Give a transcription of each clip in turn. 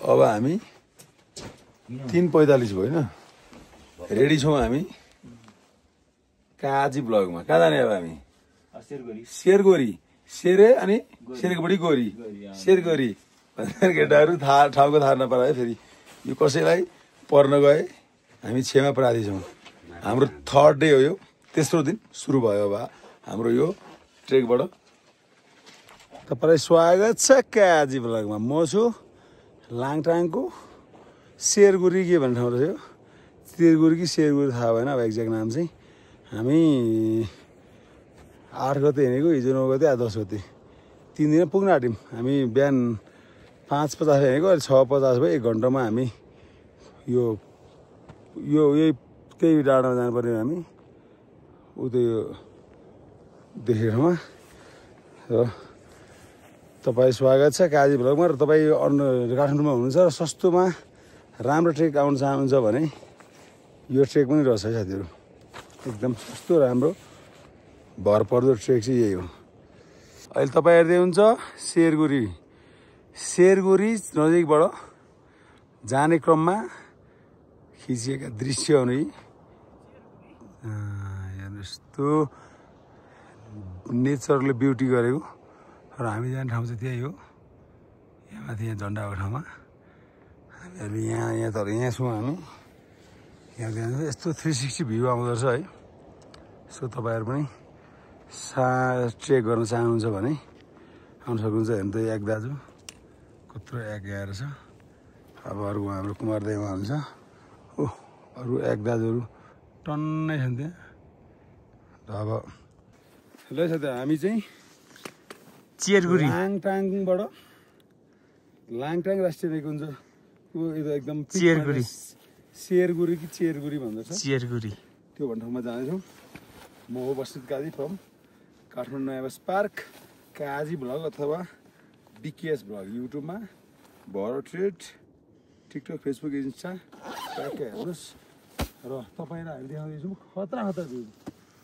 अब हामी 3:45 भयो हैन रेडी छौं हामी काजी ब्लगमा कहाँ जाने अब हामी शेरगोरी शेरे अनि शेरको बढी गोरी शेरगोरी केटाहरू ठाउँको थाहा नपाए फेरि यो कसैलाई पर्न गए हामी क्षमा प्रार्थी छौं हाम्रो थर्ड डे हो यो तेस्रो दिन सुरु भयो अब हाम्रो यो ट्रेकबाट तपाईलाई स्वागत छ काजी ब्लगमा म छु लाङटाङको शेरगोरी के भन्ने ठाउँ रहेछ शेरगोरी कि शेरगोरी थाहा भएन अब एक्ज्याक्ट नाम चाहिँ हामी 8 गते हिँडेको हिजो 9 गते आज 10 गते 3 दिन पुग्न आँट्यौँ हामी बिहान 5:50 हिँडेको अहिले 6:50 भयो 1 घन्टामा हामी यो यही त्यही डाँडामा जानुपर्ने हामी उतै देखेको ठाउँमा र तपाईँ स्वागत छ काजी भ्लगमा र तपाईँ काठमाडौँमा हुनुहुन्छ र सस्तोमा राम्रो ट्रेक आउन चाहनुहुन्छ भने यो ट्रेक पनि रहेछ साथीहरू एकदम सस्तो राम्रो भरपर्दो ट्रेक चाहिँ यही हो अहिले तपाईँ हेर्दै हुन्छ शेरगोरी नजिकबाट जाने क्रममा खिचिएका दृश्यहरू हेर्नुहोस् त्यो नेचरले ब्युटी गरेको र हामी जाने ठाउँ चाहिँ त्यही हो यहाँ माथि यहाँ झन्डाको ठाउँमा हामीहरू यहाँ तर यहाँ छौँ हामी यहाँ जान्छ यस्तो 360 भ्यू आउँदो रहेछ है सो तपाईँहरू पनि ट्रेक गर्न चाहनुहुन्छ भने आउनु सक्नुहुन्छ हेर्नु त एक दाजु कत्रो एक आएर छ अब अरू हाम्रो कुमार दाइ उहाँ हुन्छ अरू एक दाजुहरू टन्नै छन् त्यहाँ अब ल साथी हामी चाहिँ शेरगोरी लाङटाङ राष्ट्रिय निकुञ्ज एकदम शेरगोरी कि शेरगोरी भन्दछ शेरगोरी त्यो भन्ने ठाउँमा जाँदैछौँ म हो बस्नेत काजी फ्रम काठमाडौँ नयाँ बस पार्क काजी भ्लग अथवा BKS भ्लग युट्युबमा भरो ट्रेड टिकटक फेसबुक इन्स्टा ट्याक्कै हेर्नुहोस् र तपाईँलाई हामी देखाउँदैछौँ खतरा भ्यू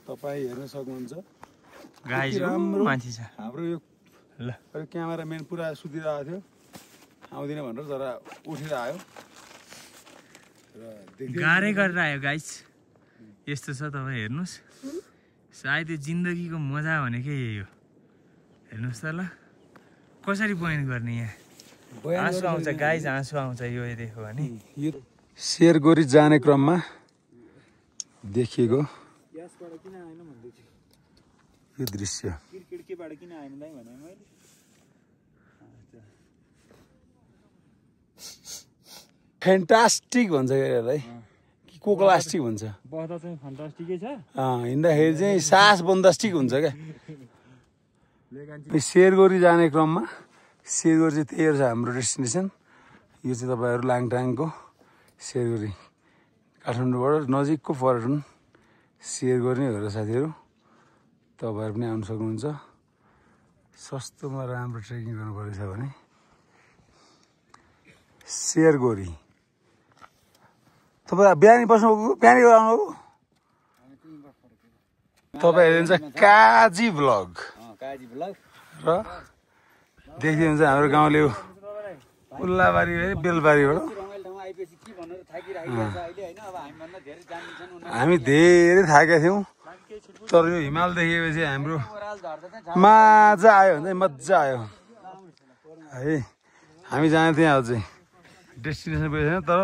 तपाईँ हेर्न सक्नुहुन्छ राम्रो मान्छे छ हाम्रो यो क्यामेराम्यान पुरा सुतिरहेको थियो आउँदिन भनेर तर उठेर आयो र गाह्रै गरेर आयो गाइस यस्तो छ तपाईँ हेर्नुहोस् सायद यो जिन्दगीको मजा भनेकै यही हो हेर्नुहोस् त ल कसरी बयान गर्ने यहाँ आँसु आउँछ गाइस आँसु आउँछ यो देख्यो भने यो शेरगोरी जाने क्रममा देखिएको यो दृश्य फ्यान्टास्टिक भन्छ यसलाई कि कोक्लास्टिक भन्छ हिँड्दाखेरि चाहिँ सास बन्दास्टिक हुन्छ क्या शेरगोरी जाने क्रममा शेरगोरी चाहिँ त्यही रहेछ हाम्रो डेस्टिनेसन यो चाहिँ तपाईँहरू लाङटाङको शेरगोरी काठमाडौँबाट नजिकको पर्यटन शेरगोरी नै हो र साथीहरू तपाईँहरू पनि आउनु सक्नुहुन्छ सस्तोमा राम्रो ट्रेकिङ गर्नु परेछ भने शेरगोरी तपाईँ बिहानी बस्नुभएको बिहानी आउनुभएको तपाईँ हेर्नुहुन्छ काजी भ्लग र देख्दै हुन्छ हाम्रो गाउँले उल्लाबारी बेलबारीबाट हामी धेरै थाकेका थियौँ तर यो हिमाल देखेपछि हाम्रो मजा आयो भने मजा आयो है हामी जाने त्यहाँ अझै डेस्टिनेसन पुगेको छैन तर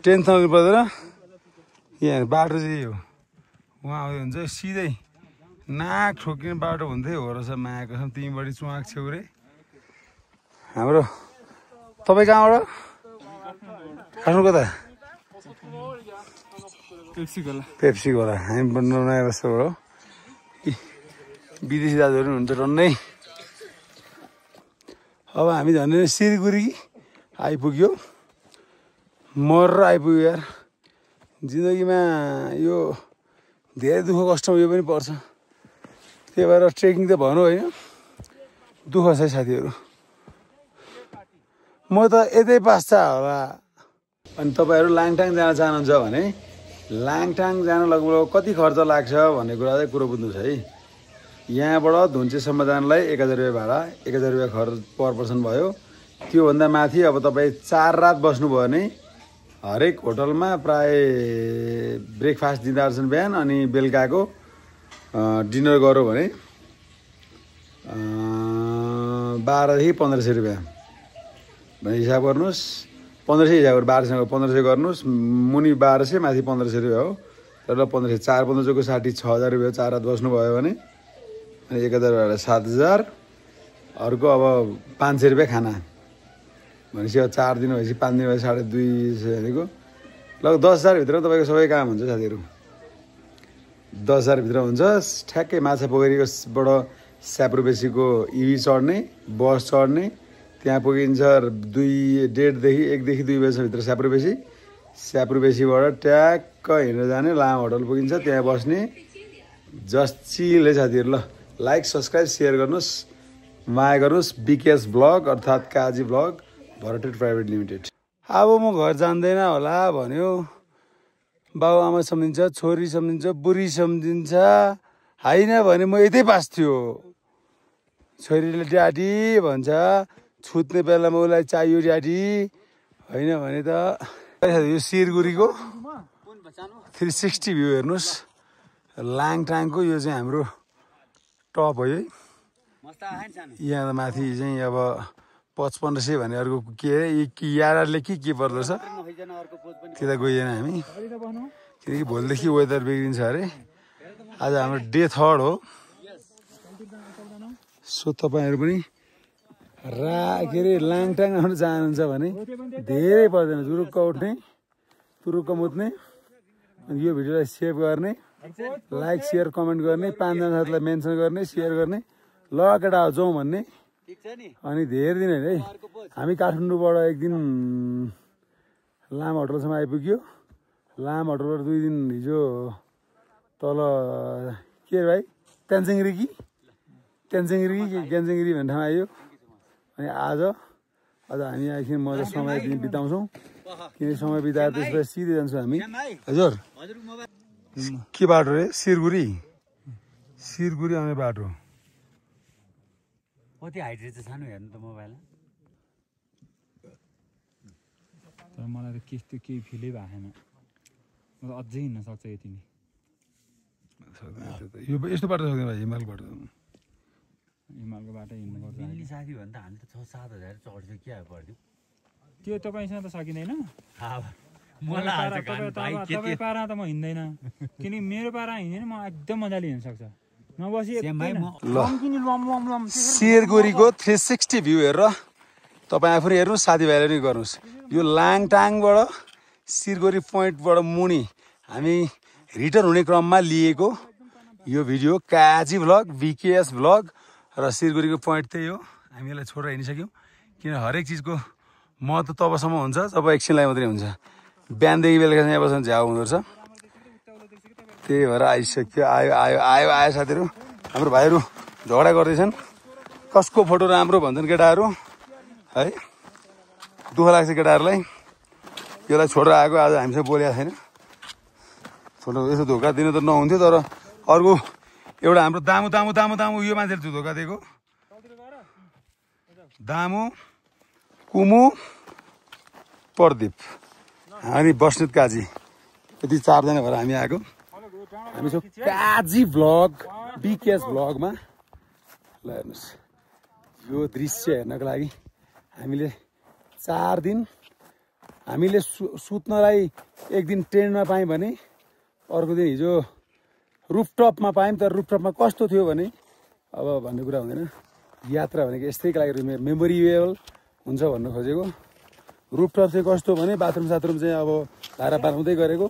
टेन्सन आउनु पर्दैन यहाँ बाटो चाहिँ हो उहाँ आउँदै हुन्छ सिधै नाक ठोकिने बाटो हुन्थ्यो हो रहेछ मायाको छ तिमी बढी चुवाक छेउ रे हाम्रो तपाईँ कहाँबाट काठमाडौँ कता पेप्सी गोला हामी नयाँ बस्तीबाट हो विदेशी दाजुहरू हुन्छ टन्नै अब हामी झन् शेरगोरी आइपुग्यो मरेर आइपुग्यो यार जिन्दगीमा यो धेरै दुःख कष्ट यो पनि पर्छ त्यही भएर ट्रेकिङ त भनौँ होइन दुःख छ साथीहरू म त यतै पास्छ होला अनि तपाईँहरू लाङटाङ जान चाहनुहुन्छ भने लाङटाङ जान लगभग कति खर्च लाग्छ भन्ने कुरा चाहिँ कुरो बुझ्नु छ है यहाँबाट धुन्चेसम्म जानलाई 1000 रुपियाँ भाडा 1000 रुपियाँ खर्च पर पर्सन भयो त्योभन्दा माथि अब तपाईँ 4 रात बस्नुभयो भने हरेक होटलमा प्राय ब्रेकफास्ट दिँदा रहेछन् बिहान अनि बेलुकाको डिनर गऱ्यो भने 12 देखि 1500 रुपियाँ भने हिसाब गर्नुहोस्। 1500 हिसाब गरेर 1200 1500 गर्नुहोस्, मुनि 1200 माथि 1500 रुपियाँ हो। तर 1500 4 1500को 6000 रुपियाँ 4 रात बस्नुभयो भने अनि 1000 7000 अर्को अब 500 रुपियाँ खाना भनेपछि अब 4 दिन भएपछि 5 दिन भएपछि 250 भनेको लगभग 10,000 भित्र तपाईँको सबै काम हुन्छ साथीहरू। 10,000 भित्र हुन्छ। ठ्याक्कै माछा पोखरीकोबाट स्याप्रोबेसीको इभी चढ्ने बस चढ्ने त्यहाँ पुगिन्छ 1 देखि 2 बजीभित्र स्याप्रोबेसीबाट ट्याक्क हिँडेर जाने लामा होटल पुगिन्छ, त्यहाँ बस्ने। जस्ट चिल है साथीहरू। ल लाइक सब्सक्राइब सेयर गर्नुहोस्, माया गर्नुहोस्। बिकेएस ब्लग अर्थात् काजी ब्लग भरटेड प्राइभेट लिमिटेड। अब म घर जान्दैन होला भन्यो। बाउ आमा सम्झिन्छ, छोरी सम्झिन्छ, बुढी सम्झिन्छ, होइन भने म यतै बाँच्थ्यो। छोरीले ड्याडी भन्छ, छुट्ने बेलामा उसलाई चाहियो ड्याडी, होइन भने त। यो सिरगुरीको 360 भ्यू हेर्नुहोस्। लाङटाङको यो चाहिँ हाम्रो टप हो है। यहाँ माथि चाहिँ अब 5500 भने अर्को के यारले के पर्दो रहेछ त्यता गइएन हामी, किनकि भोलिदेखि वेदर बिग्रिन्छ अरे। आज हाम्रो डे 3 हो। सो तपाईँहरू पनि के अरे लाङटाङ आउनु चाहनुहुन्छ भने धेरै पर्दैन, जुरुक्क उठ्ने तुरुक्क मुत्ने, यो भिडियोलाई सेभ गर्ने, लाइक सेयर कमेन्ट गर्ने, 5 जना साथीलाई मेन्सन गर्ने, सेयर गर्ने, ल केटा जाउँ भन्ने। अनि धेरै दिन होइन है, हामी काठमाडौँबाट एक दिन लामा होटलसम्म आइपुग्यो। लामा होटलबाट 2 दिन हिजो तल के अरे भाइ तेन्जिङरी भन्ने ठाउँ आयो। अनि आज हामी आइकन मजा समय बिताउँछौँ, किनकि समय बिताएर त्यसपछि सिधै जान्छौँ हामी। हजुर के बाटो रे? सिरगुरी आउने बाटो। कति हाइट रहेछ सानो हेर्नु त मोबाइलमा। तर मलाई त त्यस्तो केही फिलै भएन। म त अझै हिँड्न सक्छ यति नै। यो यस्तो बाटो सक्दैन भाइ, हिमालको बाटो हिँड्नु पर्छ। दिल्ली साथी भने त हामी त 6-7 हजार चढ्थ्यो, के पर्थ्यो त्यो तपाईँसँग त सकिँदैन। मलाई पारा त म हिँड्दैन, किनकि मेरो पारा हिँड्दैन, म एकदम मजाले हिँड्न सक्छ। सिरगुरीको 360 भ्यू हेरेर तपाईँ आफू हेर्नुहोस्, साथीभाइले पनि गर्नुहोस्। यो लाङटाङबाट सिरगुरी पोइन्टबाट मुनि हामी रिटर्न हुने क्रममा लिएको यो भिडियो काजी भ्लग, बिकेएस भ्लग। र सिरगुरीको पोइन्ट त्यही हो। हामी यसलाई छोडेर हिँडिसक्यौँ, किन हरेक चिजको महत्त्व तबसम्म हुन्छ जब एकछिनलाई मात्रै हुन्छ। बिहानदेखि बेलुकासम्म यहाँ बस्नु झ्याउ हुँदो रहेछ। त्यही भएर आइसक्यो, आयो साथीहरू। हाम्रो भाइहरू झगडा गर्दैछन्, कसको फोटो राम्रो भन्छन् केटाहरू है। दुःख लाग्छ केटाहरूलाई। यसलाई छोडेर आएको, आज हामीसँग बोलेको छैन। छोटो यसो धोका दिनु त नहुन्थ्यो, तर अर्को एउटा हाम्रो दामु यो मान्छेले धोका दिएको। दामु, कुमु, प्रदीप अनि बस्नेत काजी, यति 4 जना भएर हामी आएको। हामी छौँ काजी भ्लग, बिकेएस भ्लगमा। ल हेर्नुहोस्, यो दृश्य हेर्नको लागि हामीले 4 दिन हामीले सुत्नलाई एक दिन ट्रेनमा पायौँ भने अर्को दिन हिजो रुफटपमा पायौँ। तर रुफटपमा कस्तो थियो भने अब भन्ने कुरा हुँदैन। यात्रा भनेको यस्तैको लागि मेमोरेबल हुन्छ भन्न खोजेको। रुफटप चाहिँ कस्तो भने बाथरुम चाहिँ अब धारा पार्दै गरेको,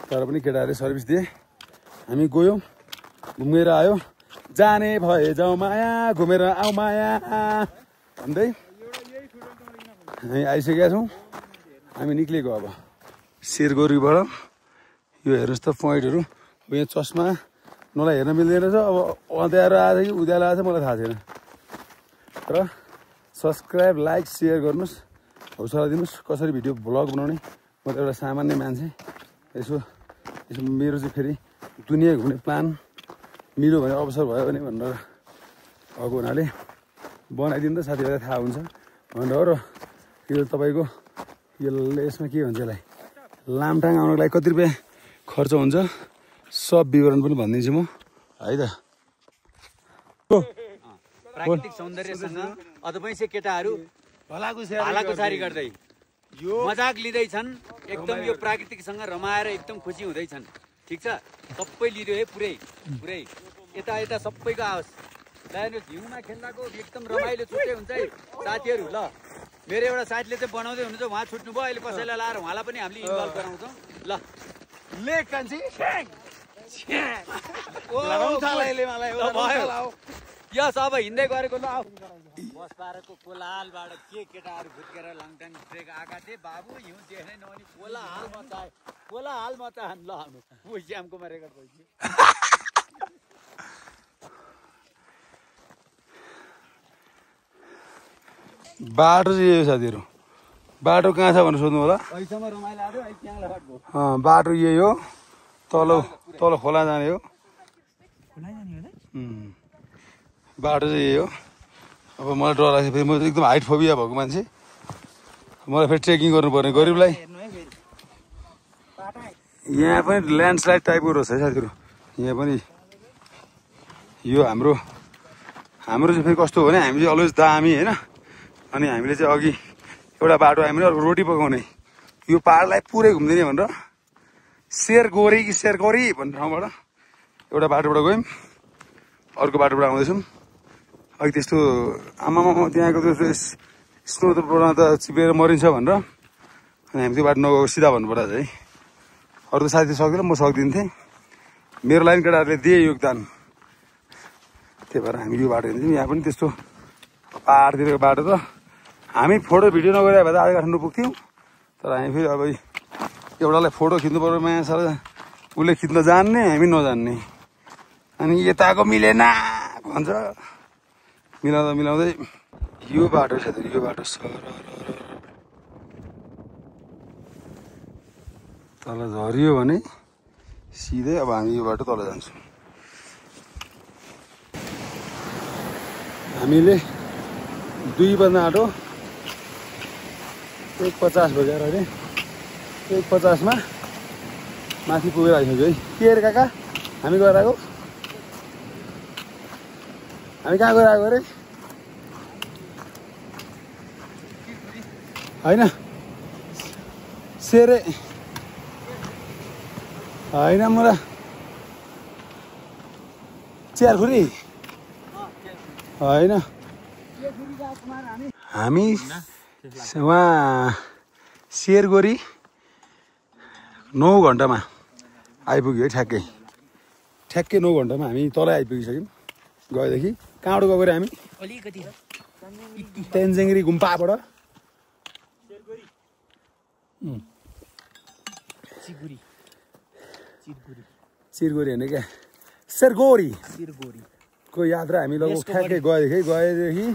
तर पनि केटाहरूले सर्भिस दिए। हामी गयौँ, घुमेर आयो। जाने भए जाउँ माया, घुमेर आऊ माया भन्दै हामी आइसकेका छौँ। हामी निक्लेको अब सिरगुरीबाट। यो हेर्नुहोस् त पोइन्टहरू। यहाँ चस्मा मलाई हेर्न मिल्दैन रहेछ। अब अँध्यारो आएछ कि उज्यालो आएछ मलाई थाहा छैन। र सब्सक्राइब लाइक सेयर गर्नुहोस्, हौसला दिनुहोस्। कसरी भिडियो भ्लग बनाउने, म त एउटा सामान्य मान्छे। यसो मेरो चाहिँ फेरि दुनियाँ घुम्ने प्लान मिल्यो भने, अवसर भयो भने भनेर भएको हुनाले बनाइदिनु त साथीभाइलाई थाहा हुन्छ। भनेर हो र यो तपाईँको यसमा के भन्छ यसलाई लामटाङ आउनको लागि कति रुपियाँ खर्च हुन्छ सब विवरण पनि भनिदिन्छु म है त। प्राकृतिक सौन्दर्यसँग अधबैँसे केटाहरू भालाकुसारी गर्दै मजाक लिँदैछन्, एकदम यो प्राकृतिकसँग रमाएर एकदम खुसी हुँदैछन्। ठिक छ, सबै लिँदै है पुरै पुरै यता यता सबैको आओस्। ल हेर्नुहोस्, हिउँमा खेल्दाको एकदम रमाइलो छुट्टै हुन्छ है साथीहरू। ल मेरो एउटा साथीले चाहिँ बनाउँदै हुनुहुन्छ, उहाँ छुट्नुभयो, अहिले कसैलाई लाएर उहाँलाई पनि हामीले इन्भल्भ गराउँछौँ। ल लेख कान्छी यस अब हिँड्दै गरेको ल आऊ बस पारेको कोलाहालबाट के केटाहरू फुत्केर लाङटाङ ट्रेक आएका थिए बाबु, हिउँ देख्नै नहुने कोलाहाल मचाए ल हाम्रो ऊ श्यामकोमा रेकर्ड भइसक्यो। बाटो चाहिँ यही हो साथीहरू। बाटो कहाँ छ भनेर सोध्नु होला। अहिलेसम्म रमाइलो आयो, अहिले त्यहाँ लगाएको बाटो यही हो, तल खोला जाने हो। बाटो चाहिँ यही हो। अब मलाई डर लाग्छ, फेरि म एकदम हाइट फोबिया भएको मान्छे, मलाई फेरि ट्रेकिङ गर्नुपर्ने गरिबलाई। यहाँ पनि ल्यान्डस्लाइड टाइपको रहेछ है साथीहरू। यहाँ पनि यो हाम्रो चाहिँ फेरि कस्तो हो भने हामी चाहिँ अलवेज दामी होइन। अनि हामीले चाहिँ अघि एउटा बाटो हामीले अर्को रोटी पकाउने यो पाहाडलाई पुरै घुम्दिने भनेर शेरगोरी कि शेरगोरी भन्ने ठाउँबाट एउटा बाटोबाट गयौँ, अर्को बाटोबाट आउँदैछौँ। अघि त्यस्तो आमामा त्यहाँको त्यो स्नो त चिपेर मरिन्छ भनेर अनि हामी त्यो बाटो नगएको सिधा भन्नुपर्दा है। अरू त साथी सक्दैन, म सक्दिन्थेँ, मेरो लाइन केटाहरूले दिए योगदान, त्यही भएर हामी यो बाटो हिँड्छौँ। यहाँ पनि त्यस्तो पाहाडतिरको बाटो त हामी फोटो भिडियो नगरे भए त आधा काठमाडौँ पुग्थ्यौँ। तर हामी फेरि अब एउटालाई फोटो खिच्नु पर्यो, माया साह्रो उसले खिच्न जान्ने हामी नजान्ने, अनि यताको मिलेन भन्छ। मिलाउँदै यो बाटो छ, यो बाटो सर तल झरियो भने सिधै अब हामी यो बाटो तल जान्छौँ। हामीले 2 बज्न आँटो, 1:50 बजेर अरे 1:50 मा माथि पुगेर आइसक्यो है। के अरे काका हामी गएर आएको, हामी कहाँ गएर आएको अरे होइन सेरे होइन मलाई चियारखुरी होइन, हामी उहाँ शेरगोरी 9 घन्टामा आइपुग्यो है। ठ्याक्कै 9 घन्टामा हामी तलै आइपुगिसक्यौँ। गएदेखि कहाँबाट गएको अरे हामी अलिकति तेन्जिङ गुम्पाबाट चिरगोरी होइन क्या, शेरगोरीको यात्रा हामी लगभग ठ्याक्कै गएदेखि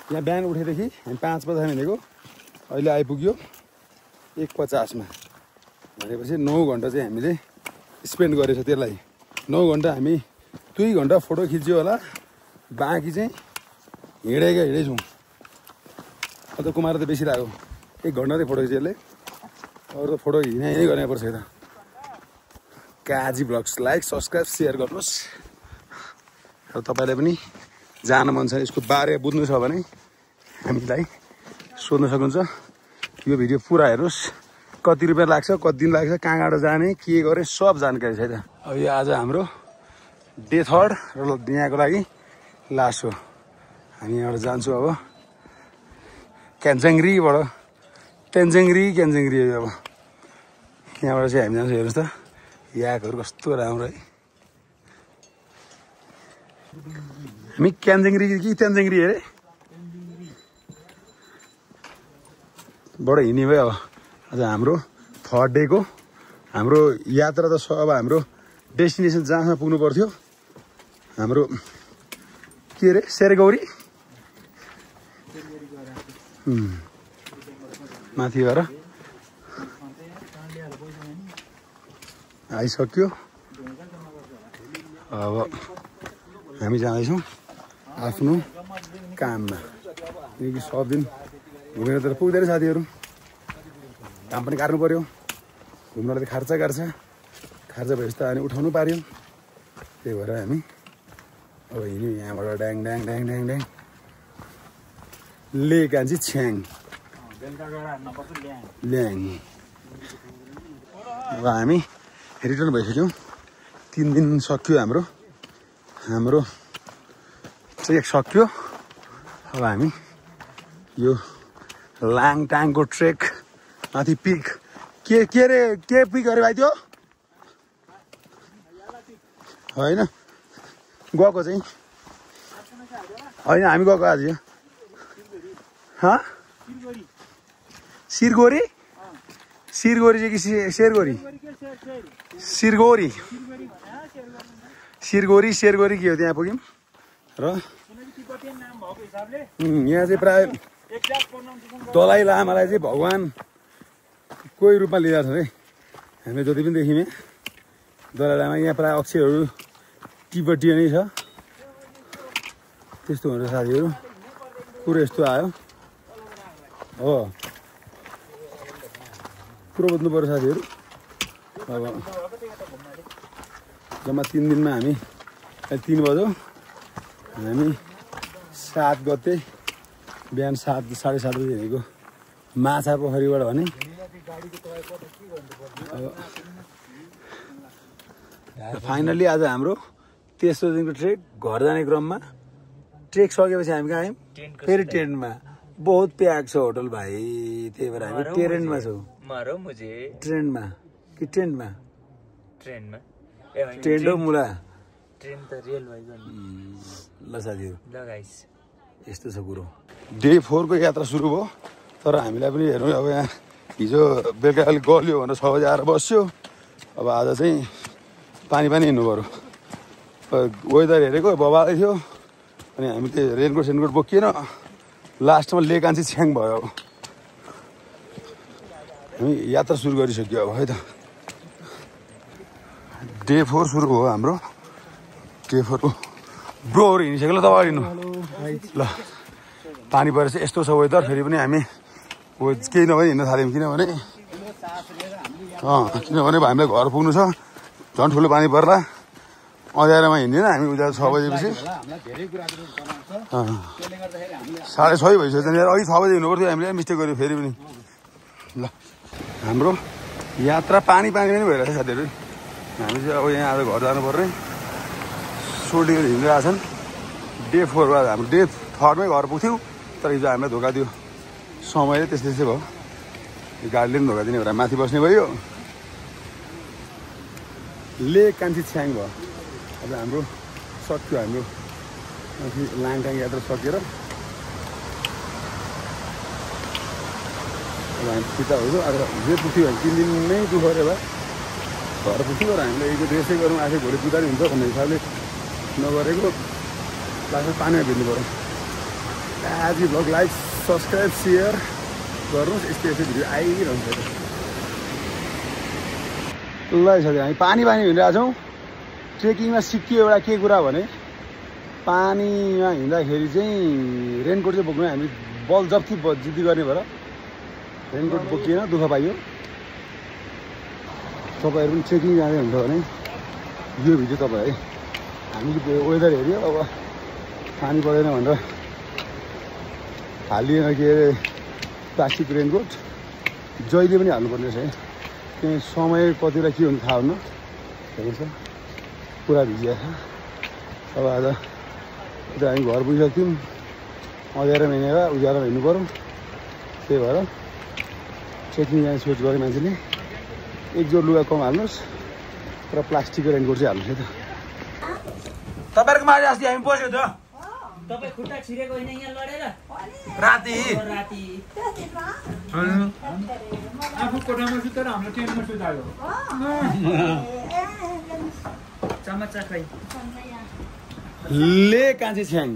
यहाँ बिहान उठेदेखि हामी 5 बजी हिँडेको, अहिले आइपुग्यो 1:50 मा। भनेपछि 9 घन्टा चाहिँ हामीले स्पेन्ड गरेछ त्यसलाई। 9 घन्टा हामी 2 घन्टा फोटो खिच्यो होला, बाँकी चाहिँ हिँडेछौँ। अन्त कुमार त बेसी लाग्यो, 1 घन्टा चाहिँ फोटो खिच्यो यसले, अरू त फोटो हिँडै गर्ने पर्छ यता। Kaji blogs like subscribe share गर्नुहोस्। अब तपाईँलाई पनि जान मन छ, यसको बारे बुझ्नु छ भने हामीलाई सोध्न सक्नुहुन्छ। यो भिडियो पुरा हेर्नुहोस्, कति रुपियाँ लाग्छ, कति दिन लाग्छ, कहाँबाट जाने, के गर्ने सब जानकारी छ त। अब यो आज हाम्रो डे 3 र यहाँको लागि लास्ट हो। हामी यहाँबाट जान्छौँ अब क्यान्जङ्ग्रीबाट, तेन्जिङ अब यहाँबाट चाहिँ हामी जान्छौँ। हेर्नुहोस् त याकहरू कस्तो राम्रो है। हामी क्यान्जङ्ग्री कि तेन्जिङ अरे बाट हिँड्ने भयो। अब आज हाम्रो 3rd डेको हाम्रो यात्रा त अब हाम्रो डेस्टिनेसन जहाँसम्म पुग्नु पर्थ्यो, हाम्रो के अरे शेरगौरी माथि गएर आइसक्यो। अब हामी जाँदैछौँ आफ्नो काममा, किनकि सब दिन घुमेर त पुग्दैन साथीहरू, काम पनि काट्नु पऱ्यो, घुम्नलाई त खर्च गर्छ, खर्च भएपछि त अनि उठाउनु पार्यो। त्यही भएर हामी अब हिँड्यौँ यहाँबाट ड्याङ ड्याङ ड्याङ ड्याङ ड्याङ ले कान्छी छ्याङ ल्याङ। अब हामी रिटर्न भइसक्यौँ, 3 दिन सक्यो हाम्रो ट्रेक सक्यो। अब हामी यो लाङटाङको ट्रेक माथि पिक के अरे के पिक अरे भाइ त्यो होइन गएको चाहिँ होइन, हामी गएको आज यो सिरगोरी सिरगोरी चाहिँ कि शेरगोरी सिरगोरी के हो त्यहाँ पुग्यौँ र यहाँ चाहिँ प्राय दलाई लामालाई चाहिँ भगवान् कोही रूपमा लिएर छ है। हामीले जति पनि देख्यौँ दलाई लामा यहाँ प्राय अक्षरहरू तिब्बतीय नै छ। त्यस्तो हुन्छ साथीहरू, कुरो यस्तो आयो हो, कुरो बुझ्नु पर्यो साथीहरू। अब जम्मा 3 दिनमा हामी 3 बज्यो, हामी 7 गते बिहान 7 साढे 7 बजी हिँडेको माछा पोखरीबाट भने फाइनल्ली आज हाम्रो तेस्रो दिनको ट्रेक। घर जाने क्रममा ट्रेक सकेपछि हामी कहाँ आयौँ, फेरि टेन्टमा। बहुत प्याक छ होटल भाइ, त्यही भएर हामी ट्रेनमा छौँ। ट्रेनमा कि टेन्टमा? टेन्ट हो मुला ट्रेन त रेल भयो ल साथीहरू, ल गाइस यस्तो छ कुरो। डे 4 को यात्रा सुरु भयो, तर हामीलाई पनि हेर्नु अब यहाँ हिजो बेलुका अलिक गल्यो भनेर 6 बजी आएर बस्यो। अब आज चाहिँ पानी हिँड्नु पऱ्यो। वेदर हेरेको बबालै थियो, अनि हामीले रेनकोट बोकिएन, लास्टमा ले कान्छी छ्याङ भयो। हामी यात्रा सुरु गरिसक्यो अब है त। डे 4 सुरु भयो हाम्रो। डे 4 को ब्रोहरू हिँडिसक्यो ल, तपाईँ हिँड्नु ल। पानी परेर चाहिँ यस्तो छ वेदर, फेरि पनि हामी केही नभए हिँड्न थाल्यौँ, किनभने हामीलाई घर पुग्नु छ, झन् ठुलो पानी पर्ला। अँध्यारोमा हिँड्दैन हामी, उज्यालो 6 बजेपछि 6:30 भइसक्यो। अघि 6 बजी हिँड्नु पर्थ्यो, हामीले मिस्टेक गर्यो फेरि पनि ल। हाम्रो यात्रा पानी पनि भइरहेछ साथीहरू। हामी चाहिँ अब यहाँ आज घर जानुपर्ने सोल्टिएर हिँडिरहेको छन्। डे 4 बाद हाम्रो डे 3 मै घर पुग्थ्यौँ, तर हिजो हामीलाई धोका दियो समयले, त्यस्तै भयो। गाडीले पनि धोका दिने भएर माथि बस्ने भयो। ले कान्छी छ्याङ भयो। अब हाम्रो सक्यो, हाम्रो माथि लाङटाङ यात्रा सकेर अब हामी फिर्ता हुँदो। अब जे पुग्थ्यो भने 3 दिन नै दुःख गरे भए घर पुग्थ्यो, र हामीले यो रेसै गरौँ आफै भोलि पुग्दा हुन्छ भन्ने हिसाबले नगरेको। लास्टमा पानीमा भिड्नु पऱ्यो। आज भ्लग लाइक सब्सक्राइब सेयर गर्नुहोस्, यस्तो भिडियो आइरहन्छ। ल साथी, हामी पानी हिँडिरहेको छौँ। ट्रेकिङमा सिकियो एउटा के कुरा भने, पानीमा हिँड्दाखेरि चाहिँ रेनकोट चाहिँ बोक्नु। हामी बल जप्ती जिद्दी गर्ने भएर रेनकोट बोकिएन, दुःख पाइयो। तपाईँहरू पनि ट्रेकिङ जाँदै हुन्छ भने यो भिडियो तपाईँ है, हामीले वेदर हेऱ्यो, अब पानी पर्दैन भनेर हालिएन के अरे प्लास्टिक रेनकोट। जहिले पनि हाल्नुपर्ने रहेछ है, त्यही समय कति बेला के हुन्छ थाहा हुन्न। हेर्नुहोस् पुरा भिजिएको छ। अब आज हामी घर पुगिसक्यौँ, अँध्यारोमा हिँडेर उज्यालोमा हिँड्नु पऱ्यो। त्यही भएर ट्रेकिङ जाने सोच गरेँ मान्छेले। एक जोर लुगा कम हाल्नुहोस् र प्लास्टिकको रेनकोट चाहिँ हाल्नुहोस् है त। तपाईँहरूको माथि अस्ति हामी बस्यो त, तपाईँ खुट्टा छिरेको होइन यहाँ लडेर राति आफू कोठामा छु तर हाम्रो टेन्टमा सुतायो। चमचा खै ले कान्छी छ्याङ।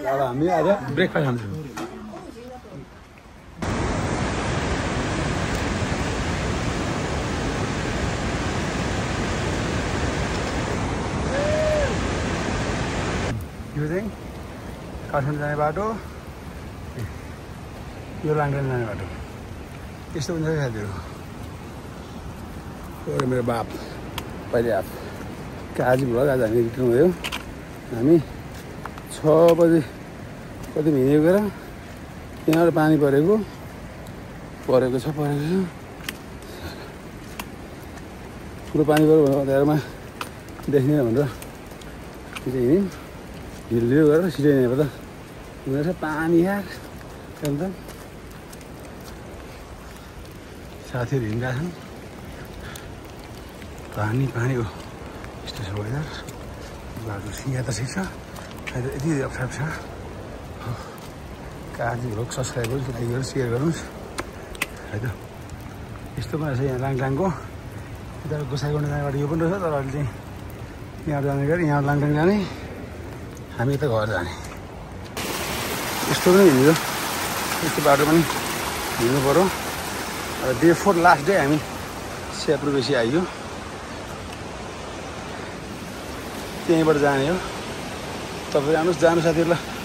अब हामी आज ब्रेकफास्ट खान्छौँ। यो चाहिँ काठमाडौँ जाने बाटो। यो लाङटाङ जाने बाटो यस्तो हुन्छ साथीहरू। मेरो बाप पहिले आफ काजी भ्लग आज हामी रिटर्न भयो। हामी 6 बजे कति हिँडेको त्यहाँबाट पानी परेको छ ठुलो पानी पऱ्यो भनेर अँध्यारोमा देख्ने भनेर हिँड्यौँ ढिलो गरेर छिटो हिँडेको त हुँदैछ पानी यार एकदम। साथीहरू हिँडिरहेका छन् पानी हो यस्तो छ वेदर। बाटो यहाँ त ठिक छ अहिले यति अप्ठ्यारो छ। काजी भ्लग सब्सक्राइब गर्नुहोस् लाइक गर्नुहोस् सेयर गर्नुहोस् है त। यस्तो पनि रहेछ यहाँ लाङटाङको यता गोसाइगुन्डा जाने बाटो यो पनि रहेछ तर अहिले चाहिँ यहाँबाट जाने गरी यहाँबाट लाङटाङ जाने हामी यता घर जाने यस्तो पनि हिँड्यो। यस्तो बाटो पनि हिँड्नु पऱ्यो। डे 4 लास्ट डे हामी स्याप्रो बेसी आइयो त्यहीँबाट जाने हो। तपाईँ आउनुहोस् जानु साथीहरूलाई।